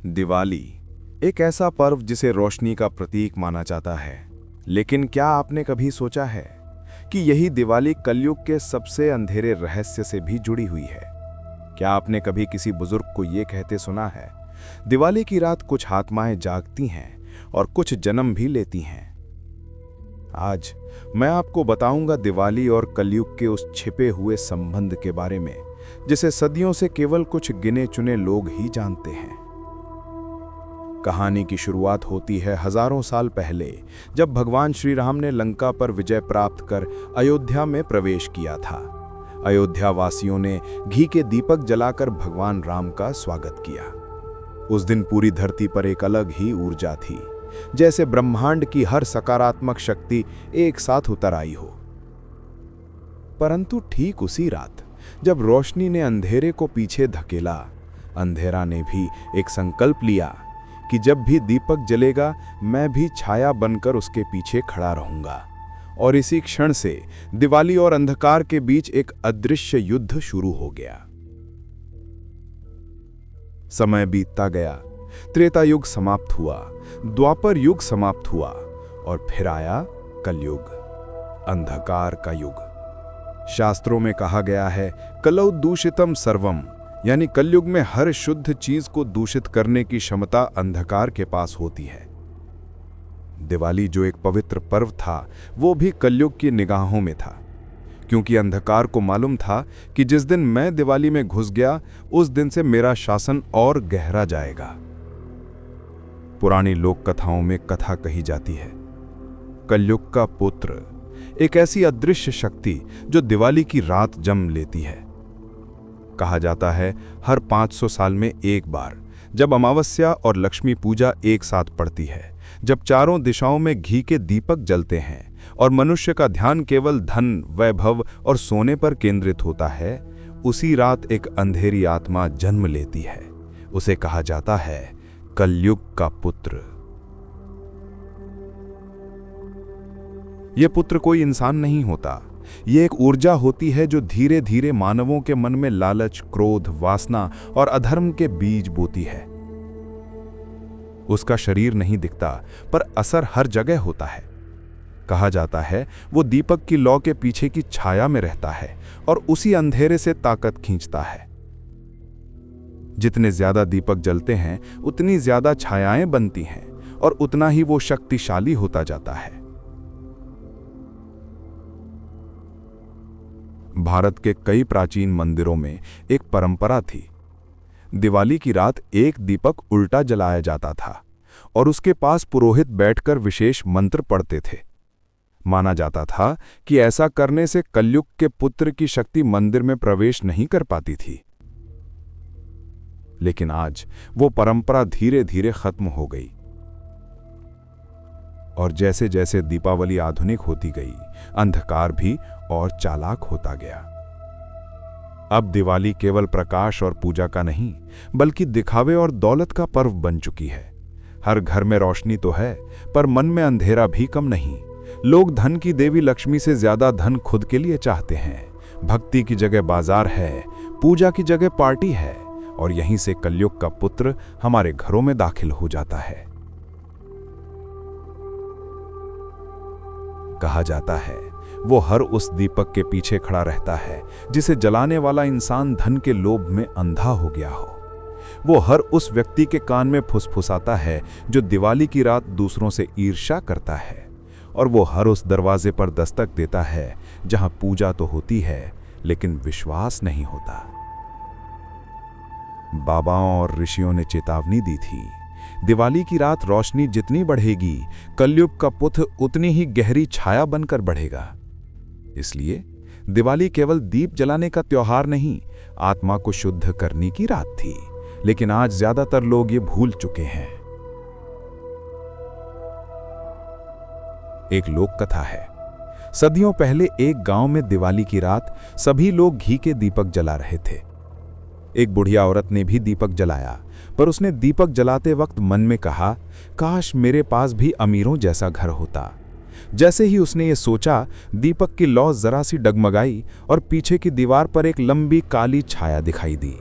दिवाली एक ऐसा पर्व जिसे रोशनी का प्रतीक माना जाता है। लेकिन क्या आपने कभी सोचा है कि यही दिवाली कलयुग के सबसे अंधेरे रहस्य से भी जुड़ी हुई है? क्या आपने कभी किसी बुजुर्ग को ये कहते सुना है, दिवाली की रात कुछ आत्माएं जागती हैं और कुछ जन्म भी लेती हैं? आज मैं आपको बताऊंगा दिवाली और कलयुग के उस छिपे हुए संबंध के बारे में, जिसे सदियों से केवल कुछ गिने चुने लोग ही जानते हैं। कहानी की शुरुआत होती है हजारों साल पहले, जब भगवान श्री राम ने लंका पर विजय प्राप्त कर अयोध्या में प्रवेश किया था। अयोध्या वासियों ने घी के दीपक जलाकर भगवान राम का स्वागत किया। उस दिन पूरी धरती पर एक अलग ही ऊर्जा थी, जैसे ब्रह्मांड की हर सकारात्मक शक्ति एक साथ उतर आई हो। परंतु ठीक उसी रात जब रोशनी ने अंधेरे को पीछे धकेला, अंधेरा ने भी एक संकल्प लिया कि जब भी दीपक जलेगा मैं भी छाया बनकर उसके पीछे खड़ा रहूंगा। और इसी क्षण से दिवाली और अंधकार के बीच एक अदृश्य युद्ध शुरू हो गया। समय बीतता गया, त्रेता युग समाप्त हुआ, द्वापर युग समाप्त हुआ और फिर आया कलयुग, अंधकार का युग। शास्त्रों में कहा गया है, कलौ दूषितम सर्वम, यानी कलयुग में हर शुद्ध चीज को दूषित करने की क्षमता अंधकार के पास होती है। दिवाली जो एक पवित्र पर्व था, वो भी कलयुग की निगाहों में था, क्योंकि अंधकार को मालूम था कि जिस दिन मैं दिवाली में घुस गया, उस दिन से मेरा शासन और गहरा जाएगा। पुरानी लोक कथाओं में कथा कही जाती है, कलयुग का पुत्र, एक ऐसी अदृश्य शक्ति जो दिवाली की रात जन्म लेती है। कहा जाता है हर 500 साल में एक बार, जब अमावस्या और लक्ष्मी पूजा एक साथ पड़ती है, जब चारों दिशाओं में घी के दीपक जलते हैं और मनुष्य का ध्यान केवल धन, वैभव और सोने पर केंद्रित होता है, उसी रात एक अंधेरी आत्मा जन्म लेती है। उसे कहा जाता है कलयुग का पुत्र। यह पुत्र कोई इंसान नहीं होता, ये एक ऊर्जा होती है जो धीरे धीरे मानवों के मन में लालच, क्रोध, वासना और अधर्म के बीज बोती है। उसका शरीर नहीं दिखता, पर असर हर जगह होता है। कहा जाता है वो दीपक की लौ के पीछे की छाया में रहता है और उसी अंधेरे से ताकत खींचता है। जितने ज्यादा दीपक जलते हैं, उतनी ज्यादा छायाएं बनती हैं और उतना ही वो शक्तिशाली होता जाता है। भारत के कई प्राचीन मंदिरों में एक परंपरा थी। दिवाली की रात एक दीपक उल्टा जलाया जाता था और उसके पास पुरोहित बैठकर विशेष मंत्र पढ़ते थे। माना जाता था कि ऐसा करने से कलयुग के पुत्र की शक्ति मंदिर में प्रवेश नहीं कर पाती थी। लेकिन आज वो परंपरा धीरे धीरे खत्म हो गई और जैसे जैसे दीपावली आधुनिक होती गई, अंधकार भी और चालाक होता गया। अब दिवाली केवल प्रकाश और पूजा का नहीं, बल्कि दिखावे और दौलत का पर्व बन चुकी है। हर घर में रोशनी तो है, पर मन में अंधेरा भी कम नहीं। लोग धन की देवी लक्ष्मी से ज्यादा धन खुद के लिए चाहते हैं। भक्ति की जगह बाजार है, पूजा की जगह पार्टी है, और यहीं से कलयुग का पुत्र हमारे घरों में दाखिल हो जाता है। कहा जाता है वो हर उस दीपक के पीछे खड़ा रहता है जिसे जलाने वाला इंसान धन के लोभ में अंधा हो गया हो। वो हर उस व्यक्ति के कान में फुसफुसाता है जो दिवाली की रात दूसरों से ईर्ष्या करता है। और वो हर उस दरवाजे पर दस्तक देता है जहां पूजा तो होती है, लेकिन विश्वास नहीं होता। बाबाओं और ऋषियों ने चेतावनी दी थी, दिवाली की रात रोशनी जितनी बढ़ेगी, कलयुग का पुत्र उतनी ही गहरी छाया बनकर बढ़ेगा। इसलिए दिवाली केवल दीप जलाने का त्योहार नहीं, आत्मा को शुद्ध करने की रात थी। लेकिन आज ज्यादातर लोग ये भूल चुके हैं। एक लोक कथा है, सदियों पहले एक गांव में दिवाली की रात सभी लोग घी के दीपक जला रहे थे। एक बुढ़िया औरत ने भी दीपक जलाया, पर उसने दीपक जलाते वक्त मन में कहा, काश मेरे पास भी अमीरों जैसा घर होता। जैसे ही उसने ये सोचा, दीपक की लौ जरा सी डगमगाई और पीछे की दीवार पर एक लंबी काली छाया दिखाई दी।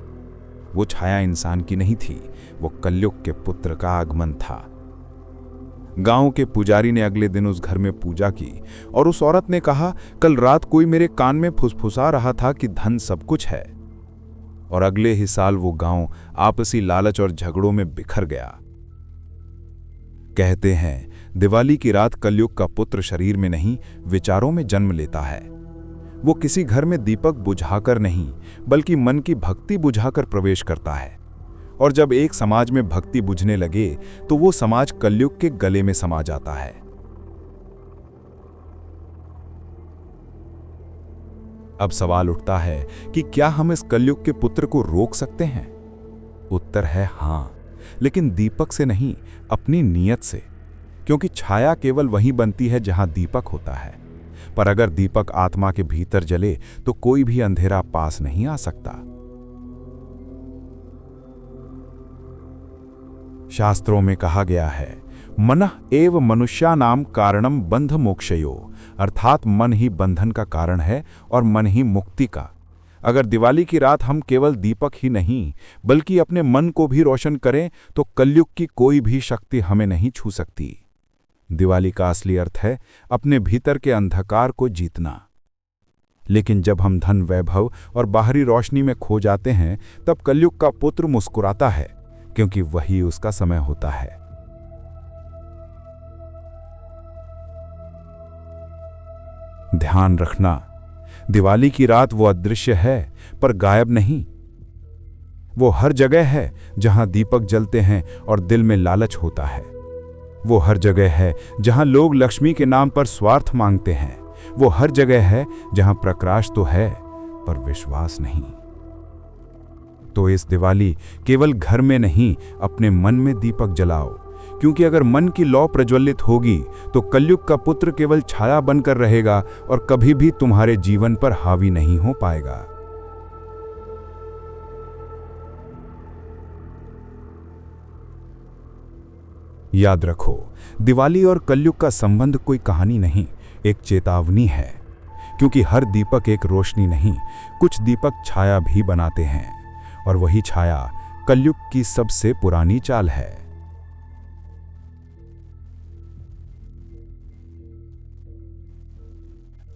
वो छाया इंसान की नहीं थी, वो कलयुग के पुत्र का आगमन था। गांव के पुजारी ने अगले दिन उस घर में पूजा की और उस औरत ने कहा, कल रात कोई मेरे कान में फुसफुसा रहा था कि धन सब कुछ है। और अगले ही साल वो गांव आपसी लालच और झगड़ों में बिखर गया। कहते हैं, दिवाली की रात कलयुग का पुत्र शरीर में नहीं, विचारों में जन्म लेता है। वो किसी घर में दीपक बुझाकर नहीं, बल्कि मन की भक्ति बुझाकर प्रवेश करता है। और जब एक समाज में भक्ति बुझने लगे तो वो समाज कलयुग के गले में समा जाता है। अब सवाल उठता है कि क्या हम इस कलयुग के पुत्र को रोक सकते हैं? उत्तर है हां, लेकिन दीपक से नहीं, अपनी नीयत से। क्योंकि छाया केवल वहीं बनती है जहां दीपक होता है, पर अगर दीपक आत्मा के भीतर जले तो कोई भी अंधेरा पास नहीं आ सकता। शास्त्रों में कहा गया है, मनः एव मनुष्यानाम कारणम बंध मोक्षयो, अर्थात मन ही बंधन का कारण है और मन ही मुक्ति का। अगर दिवाली की रात हम केवल दीपक ही नहीं, बल्कि अपने मन को भी रोशन करें तो कलयुग की कोई भी शक्ति हमें नहीं छू सकती। दिवाली का असली अर्थ है अपने भीतर के अंधकार को जीतना। लेकिन जब हम धन, वैभव और बाहरी रोशनी में खो जाते हैं, तब कलयुग का पुत्र मुस्कुराता है, क्योंकि वही उसका समय होता है। ध्यान रखना, दिवाली की रात वो अदृश्य है, पर गायब नहीं। वो हर जगह है जहां दीपक जलते हैं और दिल में लालच होता है। वो हर जगह है जहां लोग लक्ष्मी के नाम पर स्वार्थ मांगते हैं। वो हर जगह है जहां प्रकाश तो है, पर विश्वास नहीं। तो इस दिवाली केवल घर में नहीं, अपने मन में दीपक जलाओ, क्योंकि अगर मन की लौ प्रज्वलित होगी तो कलयुग का पुत्र केवल छाया बनकर रहेगा और कभी भी तुम्हारे जीवन पर हावी नहीं हो पाएगा। याद रखो, दिवाली और कलयुग का संबंध कोई कहानी नहीं, एक चेतावनी है। क्योंकि हर दीपक एक रोशनी नहीं, कुछ दीपक छाया भी बनाते हैं, और वही छाया कलयुग की सबसे पुरानी चाल है।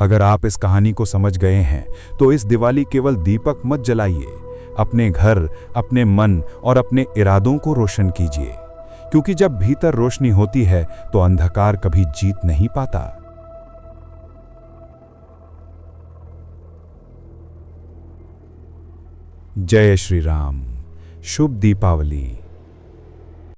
अगर आप इस कहानी को समझ गए हैं तो इस दिवाली केवल दीपक मत जलाइए, अपने घर, अपने मन और अपने इरादों को रोशन कीजिए। क्योंकि जब भीतर रोशनी होती है तो अंधकार कभी जीत नहीं पाता। जय श्री राम। शुभ दीपावली।